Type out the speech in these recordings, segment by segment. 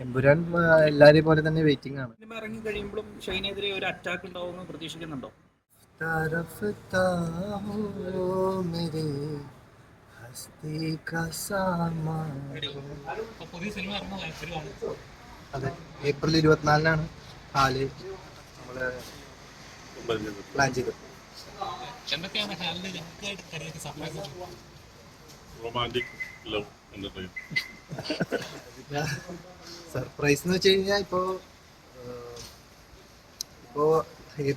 എമ്പുരാൻ എല്ലാരെയും പോലെ തന്നെ വെയിറ്റിംഗ് ആണ്. സിനിമ ഇറങ്ങി കഴിയുമ്പോഴും ഷൈനെതിരെ ഒരു അറ്റാക്ക് ഉണ്ടാവുമെന്ന് പ്രതീക്ഷിക്കുന്നുണ്ടോ? तरफता हो मेरे हस्ती का सामा. അതെ, ഏപ്രിൽ 24-നാണ് ഹാല് നമ്മള് പ്ലാൻ ചെയ്തത്. സർപ്രൈസ് എന്ന് വെച്ച് കഴിഞ്ഞാൽ ഇപ്പോ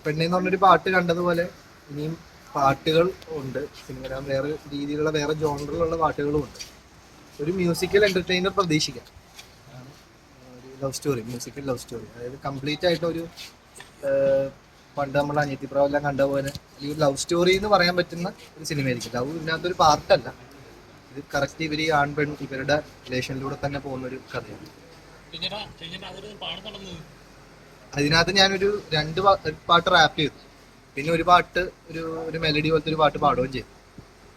പെണ്ണെന്ന് പറഞ്ഞൊരു പാട്ട് കണ്ടതുപോലെ ഇനിയും പാട്ടുകൾ ഉണ്ട് സിനിമ, വേറെ രീതിയിലുള്ള വേറെ ജോണറിലുള്ള പാട്ടുകളും ഉണ്ട്. ഒരു മ്യൂസിക്കൽ എന്റർടൈനർ പ്രതീക്ഷിക്കാം. ഒരു love story, musical love story, അതായത് കംപ്ലീറ്റ് ആയിട്ട് ഒരു പണ്ട് നമ്മൾ അനിയത്തി പ്രാവെല്ലാം കണ്ട പോലെ ഈ ഒരു ലവ് സ്റ്റോറി എന്ന് പറയാൻ പറ്റുന്ന ഒരു സിനിമയായിരിക്കും. ലവ് ഇതിനകത്തൊരു പാർട്ടല്ല, ഇത് കറക്റ്റ് ഇവർ ഈ ആൺ പെൺ ഇവരുടെ റിലേഷനിലൂടെ തന്നെ പോകുന്ന ഒരു കഥയാണ്. അതിനകത്ത് ഞാനൊരു പാട്ട് റാപ്പ് ചെയ്തു, പിന്നെ ഒരു പാട്ട് ഒരു മെലഡി പോലത്തെ ഒരു പാട്ട് പാടുകയും ചെയ്തു.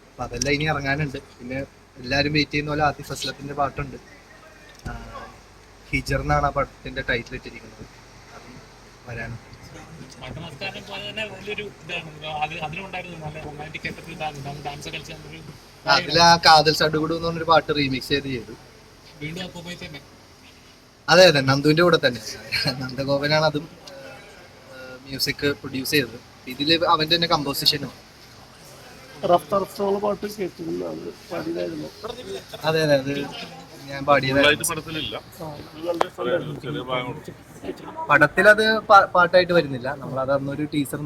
അപ്പം അതെല്ലാം ഇനി ഇറങ്ങാനുണ്ട്. പിന്നെ എല്ലാവരും വെയിറ്റ് ചെയ്യുന്ന പോലെ ആതിഫ് അസ്ലത്തിന്റെ പാട്ടുണ്ട്. ഹിജർ എന്നാണ് ആ പാട്ടിന്റെ ടൈറ്റിൽ ഇട്ടിരിക്കുന്നത്. അത് വരാനുണ്ട്. അതിൽ ആ കാതൽ സടുകുടു എന്ന് പറഞ്ഞൊരു പാട്ട് റീമിക്സ് ചെയ്തു. അതെ അതെ, നന്ദുവിന്റെ കൂടെ തന്നെ. നന്ദഗോപനാണ് അതും മ്യൂസിക് പ്രൊഡ്യൂസ് ചെയ്തത്. ഇതില് അവന്റെ തന്നെ കമ്പോസിഷനും. അതെ അതെ, അത് ഞാൻ പാടിയതായിരുന്നു. പടത്തിലത് പാട്ടായിട്ട് വരുന്നില്ല. നമ്മളത് അന്നൊരു ടീച്ചർ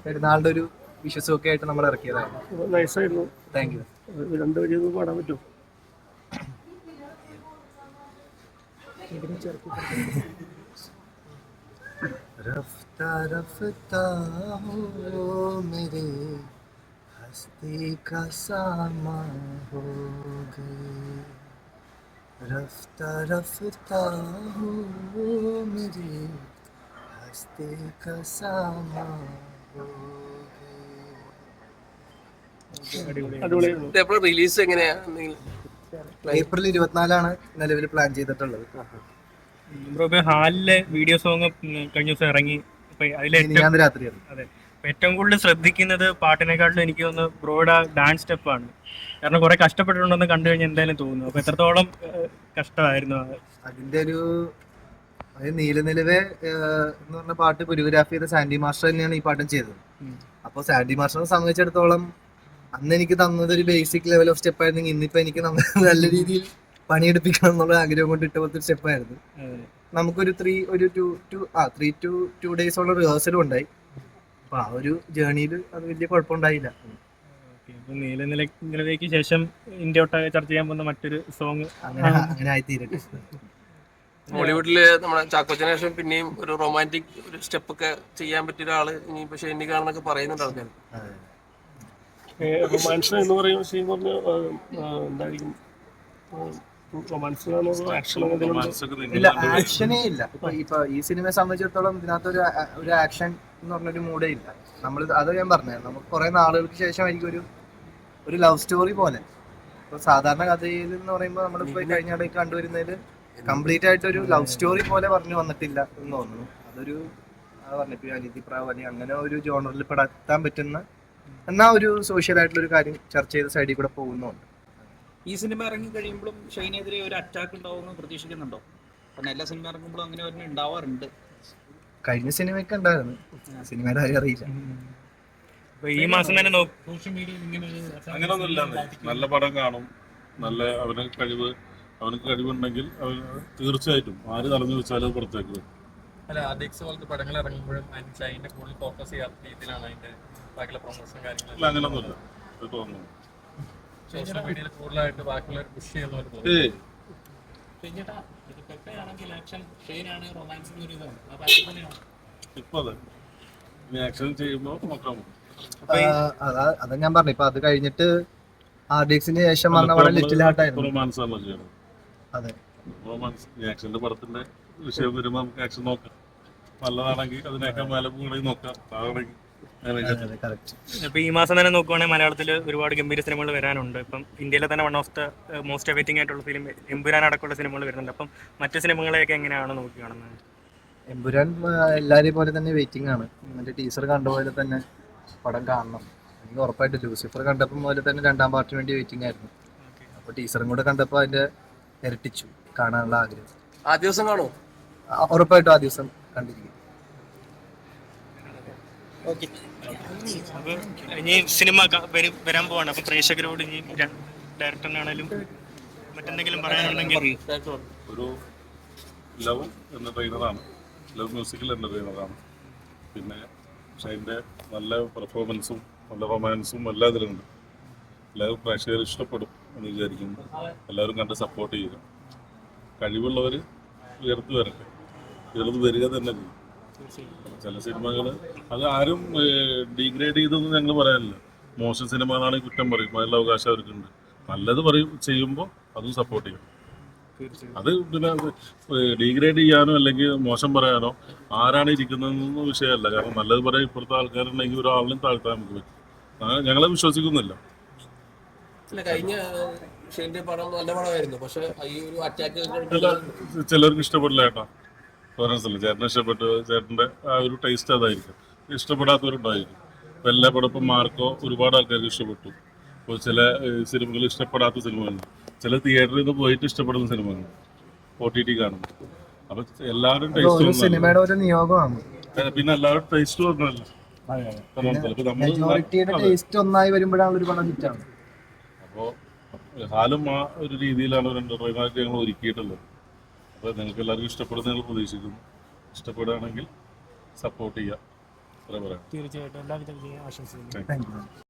പെരുന്നാളിന്റെ ഒരു വിശ്വസം ഒക്കെ ആയിട്ട് നമ്മൾ ഇറക്കിയതായിരുന്നു. Thank you. പാടാൻ പറ്റുമോ? रफ्ता रफ्ता हो मेरे हस्ती का सामा हो गए. रफ्ता रफ्ता हो मेरे हस्ती का सामा हो ഗए. റിലീസ് എങ്ങനെയാ? ഏപ്രിൽ 24-നാണ് നിലവിൽ പ്ലാൻ ചെയ്തിട്ടുള്ളത്. ഹാലിലെ വീഡിയോ സോങ് കഴിഞ്ഞ ദിവസം ഇറങ്ങി. രാത്രി ഏറ്റവും കൂടുതൽ ശ്രദ്ധിക്കുന്നത് പാട്ടിനെക്കാട്ടിലും എനിക്ക് തോന്നുന്നു ബ്രോയുടെ ഡാൻസ് സ്റ്റെപ്പാണ്. കാരണം കുറെ കഷ്ടപ്പെട്ടിട്ടുണ്ടെന്ന് കണ്ടു കഴിഞ്ഞാൽ എന്തായാലും തോന്നുന്നു. അപ്പൊ എത്രത്തോളം കഷ്ടമായിരുന്നു അതിന്റെ ഒരു നീലനിലവേ എന്ന് പറഞ്ഞ പാട്ട് കൊറിയോഗ്രാഫി ചെയ്ത സാൻഡി മാസ്റ്റർ തന്നെയാണ് ഈ പാട്ടും ചെയ്തത്. അപ്പോൾ സാൻഡി മാസ്റ്ററിനെ സംബന്ധിച്ചിടത്തോളം അന്ന് എനിക്ക് തന്നത് ഒരു ബേസിക് ലെവൽ ഓഫ് സ്റ്റെപ്പ് ആയിരുന്നെങ്കിൽ ഇന്നിപ്പോ എനിക്ക് നല്ല രീതിയിൽ പണിയെടുപ്പിക്കണം എന്നുള്ള ആഗ്രഹം കൊണ്ട് ഇട്ട പോലത്തെ സ്റ്റെപ്പായിരുന്നു. നമുക്കൊരു 3 to 2 ഡേയ്സോളം റിഹേഴ്സലും ഉണ്ടായി. അപ്പൊ ആ ഒരു ജേർണിയിൽ അത് വലിയ കുഴപ്പമുണ്ടായില്ല. നീലനിലയ്ക്ക് ശേഷം ഇന്ത്യ ഒട്ടാകെ ചർച്ച ചെയ്യാൻ പോകുന്ന മറ്റൊരു സോങ് അങ്ങനെ ആയിത്തീരട്ടെ. ബോളിവുഡില് നമ്മുടെ ചാക്കോച്ചന് ശേഷം പിന്നെയും ഒരു റൊമാൻറ്റിക് ഒരു സ്റ്റെപ്പ് ഒക്കെ ചെയ്യാൻ പറ്റിയ ഒരാള് ഇനി പക്ഷെ എനിക്കാണെന്നൊക്കെ പറയുന്നുണ്ട് ആൾക്കാർ. റൊമാൻസ് എന്ന് പറയുമ്പോൾ എന്തായിരിക്കും? ഇല്ല, ആക്ഷനേ ഇല്ല. ഇപ്പൊ ഈ സിനിമയെ സംബന്ധിച്ചിടത്തോളം ഇതിനകത്ത് ഒരു ആക്ഷൻ എന്ന് പറഞ്ഞൊരു മൂഡേ ഇല്ല. അത് ഞാൻ പറഞ്ഞത് നമുക്ക് കുറെ നാളുകൾക്ക് ശേഷമായിരിക്കും ഒരു ലവ് സ്റ്റോറി പോലെ. ഇപ്പൊ സാധാരണ കഥയിൽ എന്ന് പറയുമ്പോൾ നമ്മളിപ്പോ കഴിഞ്ഞ ഇടയ്ക്ക് കണ്ടുവരുന്നതിൽ കംപ്ലീറ്റ് ആയിട്ട് ഒരു ലവ് സ്റ്റോറി പോലെ പറഞ്ഞു വന്നിട്ടില്ല എന്ന് തോന്നുന്നു. അതൊരു പറഞ്ഞിപ്പോ അനിയത്തി പ്രാവലി അങ്ങനെ ഒരു ജോണറിൽ പെടാൻ പറ്റുന്ന എന്നാ ഒരു സോഷ്യൽ ആയിട്ടുള്ള ഒരു കാര്യം ചർച്ച ചെയ്ത സൈഡിൽ കൂടെ പോകുന്നുണ്ട്. ഈ സിനിമ ഇറങ്ങി കഴിയുമ്പോഴും ഷൈനെതിരെ ഒരു അറ്റാക്ക് ഉണ്ടാവുമെന്ന് പ്രതീക്ഷിക്കുന്നുണ്ടോ? കാരണം എല്ലാ സിനിമ ഇറങ്ങുമ്പോഴും അങ്ങനെ ഒരെണ്ണം ഉണ്ടാവാറുണ്ട്. കഴിഞ്ഞ സിനിമയൊക്കെ ഉണ്ടായിരുന്നു, സിനിമയുടെ കാര്യം അറിയില്ല. ഈ മാസം തന്നെ അങ്ങനെയൊന്നുമില്ല. നല്ല പടം കാണും, നല്ല അവനക്ക് കഴിവുണ്ടെങ്കിൽ തീർച്ചയായിട്ടും ആര് തടഞ്ഞു വെച്ചാലും പുറത്തേക്ക് വരും. അല്ല, അഡിക്സ് പോലത്തെ പടങ്ങൾ ഇറങ്ങുമ്പോഴും അതിന്റെ കൂടുതൽ ഫോക്കസ് ചെയ്യാത്ത രീതിയിലാണ് അതിന്റെ ബാക്കിയുള്ള പ്രൊമോഷൻ കാര്യങ്ങൾ. അങ്ങനെയൊന്നുമില്ല, തോന്നുന്നു സോഷ്യൽ മീഡിയയിൽ കൂടുതലായിട്ട് ബാക്കിയുള്ളവർ പുഷ് ചെയ്യുന്ന അതാ ഞാൻ പറഞ്ഞു. ഇപ്പൊ അത് കഴിഞ്ഞിട്ട് ആർഡിക്സിന് ശേഷം വന്ന അവിടെ ലിറ്റിൽ ഹാർട്ടായിരുന്നു. അതെ, ആക്ഷന്റെ പടത്തിന്റെ വിഷയം വരുമ്പോ നമുക്ക് ആക്ഷൻ നോക്കാം. നല്ലതാണെങ്കിൽ അതിനേക്കാൾ മേലെ നോക്കാം, താഴെങ്കിൽ കറക്റ്റ്. ഇപ്പൊ ഈ മാസം തന്നെ നോക്കുവാണെങ്കിൽ മലയാളത്തിൽ ഒരുപാട് ഗംഭീര സിനിമകൾ വരാനുണ്ട്. ഇപ്പം ഇന്ത്യയിലെ തന്നെ one of the most awaiting ആയിട്ടുള്ള ഫിലിം എമ്പുരാൻ അടക്കമുള്ള സിനിമകൾ വരുന്നുണ്ട്. അപ്പം മറ്റു സിനിമകളെയൊക്കെ എങ്ങനെയാണ് നോക്കി കാണുന്നത്? എമ്പുരാൻ എല്ലാരെയും പോലെ തന്നെ വെയിറ്റിംഗ് ആണ്. മറ്റേ ടീച്ചർ കണ്ടപോലെ തന്നെ പടം കാണണം. എനിക്ക് ഉറപ്പായിട്ട് ലൂസിഫർ കണ്ടപ്പോൾ പോലെ തന്നെ 2ാം പാർട്ടിന് വേണ്ടി വെയിറ്റിംഗ് ആയിരുന്നു. അപ്പോൾ ടീച്ചറും കൂടെ കണ്ടപ്പോൾ അതിന്റെ ഇരട്ടിച്ചു കാണാനുള്ള ആഗ്രഹം. ആ ദിവസം കാണോ? ഉറപ്പായിട്ടും ആ ദിവസം കണ്ടിരിക്കും. അപ്പൊ ഇനി സിനിമ വരാൻ പോവാണ്. അപ്പൊ പ്രേക്ഷകരോട് ഇനി ഡയറക്ടറിനാണേലും മറ്റെന്തെങ്കിലും പറയാനുണ്ടെങ്കിൽ ഒരു ലവ് എൻ്റർടൈനറാണ്, ലവ് മ്യൂസിക്കൽ എൻ്റർടൈനറാണ്. പിന്നെ ഷൈൻ്റെ നല്ല പെർഫോമൻസും നല്ല റൊമാൻസും എല്ലാം ഇതിലുണ്ട്. എല്ലാവരും പ്രേക്ഷകർ ഇഷ്ടപ്പെടും എന്ന് വിചാരിക്കുന്നു. എല്ലാവരും കണ്ട് സപ്പോർട്ട് ചെയ്യുക. കഴിവുള്ളവർ ഉയർത്തി വരട്ടെ, ഉയർന്നു വരിക തന്നെ ചെയ്യും. ചില സിനിമകൾ അത് ആരും ഡീഗ്രേഡ് ചെയ്തൊന്നും ഞങ്ങൾ പറയാനില്ല. മോശം സിനിമകളാണെങ്കിൽ കുറ്റം പറയും, അതിനുള്ള അവകാശം അവർക്കുണ്ട്. നല്ലത് പറയും ചെയ്യുമ്പോൾ അതും സപ്പോർട്ട് ചെയ്യും. അത് പിന്നെ ഡീഗ്രേഡ് ചെയ്യാനോ അല്ലെങ്കിൽ മോശം പറയാനോ ആരാണ് ഇരിക്കുന്നതെന്നൊന്നും വിഷയമല്ല. കാരണം നല്ലത് പറയാൻ ഇപ്പോഴത്തെ ആൾക്കാരുണ്ടെങ്കിൽ ഒരാളിനും താഴ്ത്താൻ നമുക്ക് പറ്റും. ഞങ്ങളെ വിശ്വസിക്കുന്നില്ല. അല്ല, കഴിഞ്ഞ ഷെയ്ൻ്റെ പടം നല്ല പടമായിരുന്നു, പക്ഷെ ഈ ഒരു അറ്റാക്ക് ചിലർക്ക് ഇഷ്ടപ്പെടില്ല ചേട്ടാ. മനസ്സിലായി, ചേട്ടനെ ഇഷ്ടപ്പെട്ടു, ചേട്ടൻ്റെ ആ ഒരു ടേസ്റ്റ് അതായിരിക്കും. ഇഷ്ടപ്പെടാത്തവരുണ്ടായിരിക്കും. ഇപ്പം എല്ലാ പടം ഇപ്പം മാർക്കോ ഒരുപാട് ആൾക്കാർക്ക് ഇഷ്ടപ്പെട്ടു. ഇപ്പോൾ ചില സിനിമകൾ ഇഷ്ടപ്പെടാത്ത സിനിമകളുണ്ട്. ചില തിയേറ്ററിൽ നിന്ന് പോയിട്ട് ഇഷ്ടപ്പെടുന്ന സിനിമകളുണ്ട്, OTT കാണുന്നു. അപ്പം എല്ലാവരും ടേസ്റ്റ് സിനിമയുടെ ഒരു നിയോഗമാണ്. പിന്നെ എല്ലാവരും ടേസ്റ്റ് ഒന്നല്ല. മെജോറിറ്റിയുടെ ടേസ്റ്റ് ഒന്നായി വരുമ്പോഴാണ് ഒരു പടം ഹിറ്റാണ്. അപ്പോൾ ഹാലും ആ ഒരു രീതിയിലാണ് ഒരു എൻ്റർടൈനറായിട്ട് ഞങ്ങൾ ഒരുക്കിയിട്ടുള്ളത്. അപ്പോൾ നിങ്ങൾക്ക് എല്ലാവർക്കും ഇഷ്ടപ്പെടുന്ന ഞങ്ങൾ പ്രതീക്ഷിക്കുന്നു. ഇഷ്ടപ്പെടുകയാണെങ്കിൽ സപ്പോർട്ട് ചെയ്യുക. തീർച്ചയായിട്ടും എല്ലാവിധ വിജയം ആശംസിക്കുന്നു. Thank you.